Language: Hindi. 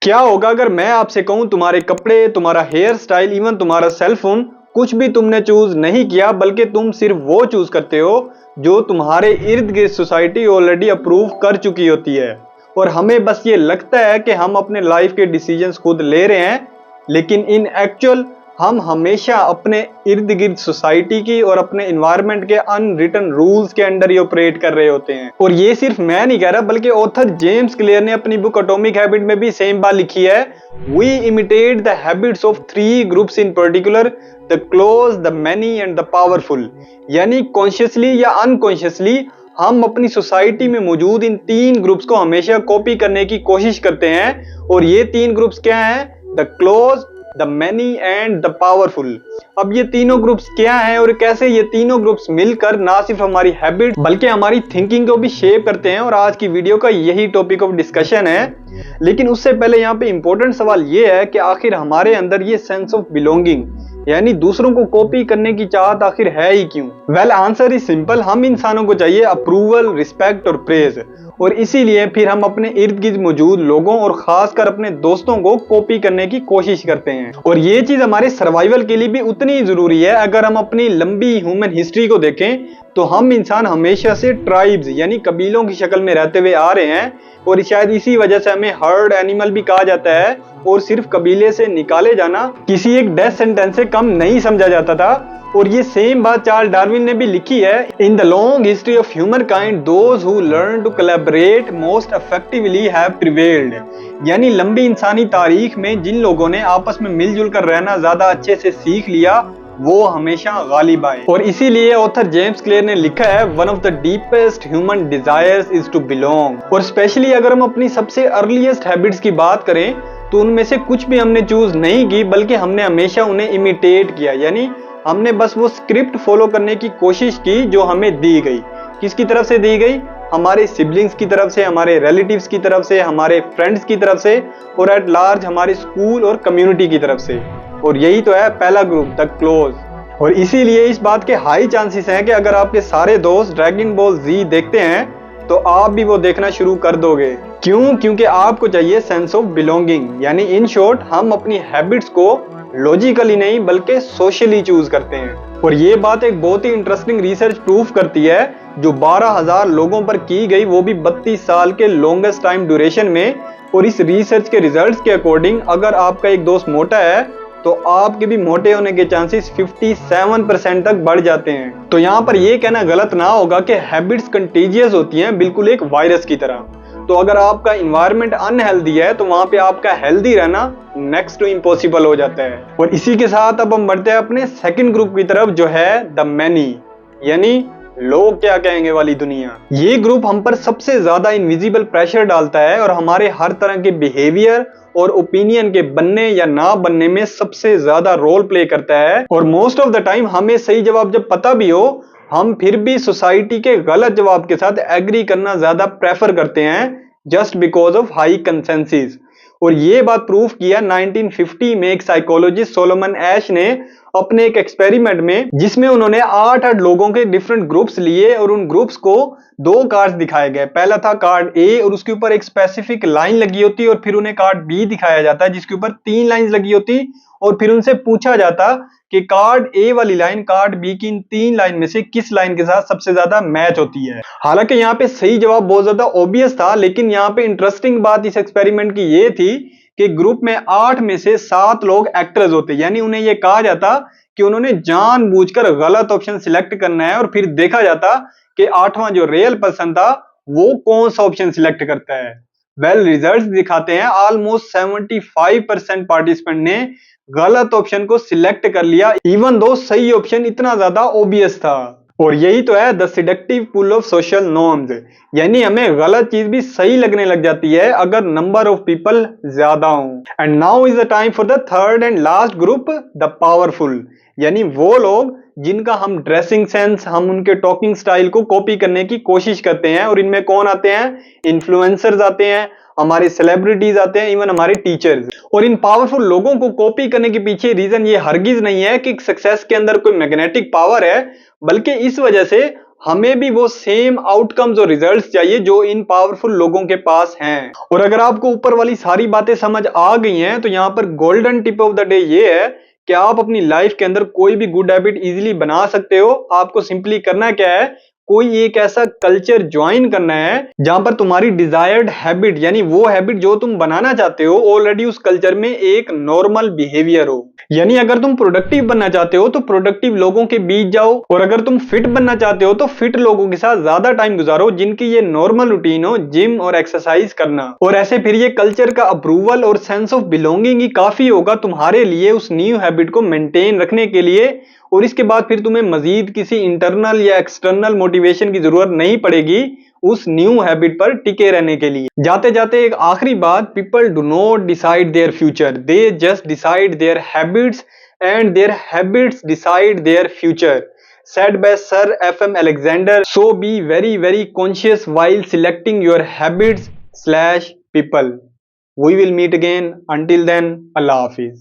क्या होगा अगर मैं आपसे कहूं तुम्हारे कपड़े, तुम्हारा हेयर स्टाइल, इवन तुम्हारा सेलफोन, कुछ भी तुमने चूज नहीं किया, बल्कि तुम सिर्फ वो चूज करते हो जो तुम्हारे इर्द गिर्द सोसाइटी ऑलरेडी अप्रूव कर चुकी होती है। और हमें बस ये लगता है कि हम अपने लाइफ के डिसीजंस खुद ले रहे हैं, लेकिन इन एक्चुअल हम हमेशा अपने इर्द गिर्द सोसाइटी की और अपने इन्वायरमेंट के अनरिटन रूल्स के अंडर ही ऑपरेट कर रहे होते हैं। और ये सिर्फ मैं नहीं कह रहा, बल्कि ऑथर जेम्स क्लियर ने अपनी बुक एटॉमिक हैबिट में भी सेम बात लिखी है। We imitate the habits of 3 groups in particular, the close, the many and the powerful. यानी कॉन्शियसली या अनकॉन्शियसली हम अपनी सोसाइटी में मौजूद इन 3 ग्रुप्स को हमेशा कॉपी करने की कोशिश करते हैं। और ये 3 ग्रुप्स क्या हैं? The close, the many and the powerful. अब ये तीनों ग्रुप्स क्या हैं और कैसे ये तीनों ग्रुप्स मिलकर ना सिर्फ हमारी हैबिट बल्कि हमारी थिंकिंग को भी शेप करते हैं, और आज की वीडियो का यही टॉपिक ऑफ डिस्कशन है। लेकिन उससे पहले यहाँ पे इंपॉर्टेंट सवाल ये है कि आखिर हमारे अंदर ये सेंस ऑफ बिलोंगिंग यानी दूसरों को कॉपी करने की चाहत आखिर है ही क्यों? Well, answer is simple. हम इंसानों को चाहिए अप्रूवल, रिस्पेक्ट और प्रेज, और इसीलिए फिर हम अपने इर्द गिर्द मौजूद लोगों और खासकर अपने दोस्तों को कॉपी करने की कोशिश करते हैं। और ये चीज हमारे सर्वाइवल के लिए भी उतनी जरूरी है। अगर हम अपनी लंबी ह्यूमन हिस्ट्री को देखें तो हम इंसान हमेशा से ट्राइब्स यानी कबीलों की शक्ल में रहते हुए आ रहे हैं, और शायद इसी वजह से हमें हर्ड एनिमल भी कहा जाता है। और सिर्फ कबीले से निकाले जाना किसी एक डेथ सेंटेंस से कम नहीं समझा जाता था। और ये सेम बात चार्ल्स डार्विन ने भी लिखी है। In the long history of humankind those who learn to collaborate most effectively have prevailed. यानी लंबी इंसानी तारीख में जिन लोगों ने आपस में मिलजुल कर रहना ज्यादा अच्छे से सीख लिया वो हमेशा गालिब आए। और इसीलिए ऑथर जेम्स क्लियर ने लिखा है, one of the deepest human desires is to belong. और स्पेशली अगर हम अपनी सबसे अर्लीस्ट हैबिट्स की बात करें तो उनमें से कुछ भी हमने चूज नहीं की, बल्कि हमने हमेशा उन्हें इमिटेट किया। यानी हमने बस वो स्क्रिप्ट फॉलो करने की कोशिश की जो हमें दी गई। किसकी तरफ से दी गई? हमारे सिबलिंग्स की तरफ से, हमारे रिलेटिव्स की तरफ से, हमारे फ्रेंड्स की तरफ से, और एट लार्ज हमारे स्कूल और कम्युनिटी की तरफ से। और यही तो है पहला ग्रुप, द क्लोज। और इसीलिए इस बात के हाई चांसेस हैं कि अगर आपके सारे दोस्त ड्रैगन बॉल जी देखते हैं तो आप भी वो देखना शुरू कर दोगे। क्यों? क्योंकि आपको चाहिए सेंस ऑफ बिलोंगिंग। यानी इन शॉर्ट हम अपनी हैबिट्स को लॉजिकली नहीं बल्कि सोशली चूज करते हैं। और ये बात एक बहुत ही इंटरेस्टिंग रिसर्च प्रूफ करती है जो 12,000 लोगों पर की गई, वो भी 32 साल के लॉन्गेस्ट टाइम ड्यूरेशन में। और इस रिसर्च के रिजल्ट्स के अकॉर्डिंग अगर आपका एक दोस्त मोटा है तो आपके भी मोटे होने के चांसेस 57% तक बढ़ जाते हैं। तो यहाँ पर यह कहना गलत ना होगा कि हैबिट्स कंटेजियस होती हैं, बिल्कुल एक वायरस की तरह। तो अगर आपका इन्वायरमेंट अनहेल्दी है तो वहां पे आपका हेल्दी रहना नेक्स्ट टू इम्पॉसिबल हो जाता है। और इसी के साथ अब हम बढ़ते हैं अपने सेकंड ग्रुप की तरफ जो है द मैनी, यानी लोग क्या कहेंगे वाली दुनिया। ये ग्रुप हम पर सबसे ज्यादा इनविजिबल प्रेशर डालता है और हमारे हर तरह के बिहेवियर और ओपिनियन के बनने या ना बनने में सबसे ज्यादा रोल प्ले करता है। और मोस्ट ऑफ द टाइम हमें सही जवाब जब पता भी हो, हम फिर भी सोसाइटी के गलत जवाब के साथ एग्री करना ज्यादा प्रेफर करते हैं just because of high consensus. और ये बात प्रूफ किया 1950 में एक साइकोलॉजिस्ट सोलोमन एश ने अपने एक एक्सपेरिमेंट में, जिसमें उन्होंने 8 लोगों के डिफरेंट ग्रुप्स लिए और उन ग्रुप्स को 2 कार्ड्स दिखाए गए। पहला था कार्ड ए और उसके ऊपर एक स्पेसिफिक लाइन लगी होती, और फिर उन्हें कार्ड बी दिखाया जाता है जिसके ऊपर 3 लाइंस लगी होती, और फिर उनसे पूछा जाता कि कार्ड ए वाली लाइन कार्ड बी की इन 3 लाइन में से किस लाइन के साथ सबसे ज्यादा मैच होती है। हालांकि यहाँ पे सही जवाब बहुत ज्यादा ऑब्वियस था, लेकिन यहाँ पे इंटरेस्टिंग बात इस एक्सपेरिमेंट की ये थी कि ग्रुप में 8 में से 7 लोग एक्टर्स होते, यानी उन्हें यह कहा जाता कि उन्होंने जानबूझकर गलत ऑप्शन सिलेक्ट करना है, और फिर देखा जाता कि 8वां जो रियल पर्सन था वो कौन सा ऑप्शन सिलेक्ट करता है। वेल, रिजल्ट्स दिखाते हैं ऑलमोस्ट 75% पार्टिसिपेंट ने गलत ऑप्शन को सिलेक्ट कर लिया, इवन दो सही ऑप्शन इतना ज्यादा ऑब्वियस था। और यही तो है the seductive pull of social norms, यानी हमें गलत चीज भी सही लगने लग जाती है अगर नंबर ऑफ पीपल ज्यादा हो। And now is the time for the third and last group, the powerful, यानी वो लोग जिनका हम ड्रेसिंग सेंस, हम उनके टॉकिंग स्टाइल को कॉपी करने की कोशिश करते हैं। और इनमें कौन आते हैं? इन्फ्लुएंसर्स आते हैं, हमारे सेलिब्रिटीज आते हैं, इवन हमारे टीचर्स। और इन पावरफुल लोगों को कॉपी करने के पीछे रीजन ये हरगिज नहीं है कि सक्सेस के अंदर कोई मैग्नेटिक पावर है, बल्कि इस वजह से हमें भी वो सेम आउटकम्स और रिजल्ट्स चाहिए जो इन पावरफुल लोगों के पास हैं। और अगर आपको ऊपर वाली सारी बातें समझ आ गई हैं तो यहाँ पर golden tip of the day ये है कि आप अपनी लाइफ के अंदर कोई भी गुड हैबिट इजीली बना सकते हो। आपको सिंपली करना क्या है, कोई एक ऐसा कल्चर ज्वाइन करना है जहां पर तुम्हारी डिजायर्ड हैबिट यानी वो हैबिट जो तुम बनाना चाहते हो ऑलरेडी उस कल्चर में एक नॉर्मल बिहेवियर हो। यानी अगर तुम प्रोडक्टिव बनना चाहते हो तो प्रोडक्टिव लोगों के बीच जाओ, और अगर तुम फिट बनना चाहते हो तो फिट लोगों के साथ ज्यादा टाइम गुजारो जिनकी ये नॉर्मल रूटीन हो, जिम और एक्सरसाइज करना। और ऐसे फिर ये कल्चर का अप्रूवल और सेंस ऑफ बिलोंगिंग ही काफी होगा तुम्हारे लिए उस न्यू हैबिट को मेंटेन रखने के लिए। और इसके बाद फिर तुम्हें मजीद किसी इंटरनल या एक्सटर्नल मोटिवेशन की जरूरत नहीं पड़ेगी उस न्यू हैबिट पर टिके रहने के लिए। जाते जाते एक आखिरी बात, people do not decide their future, they just decide their habits and their habits decide their future, said by Sir F.M. Alexander. So be very very conscious while selecting your habits/people. We will meet again. Until then, Allah Hafiz.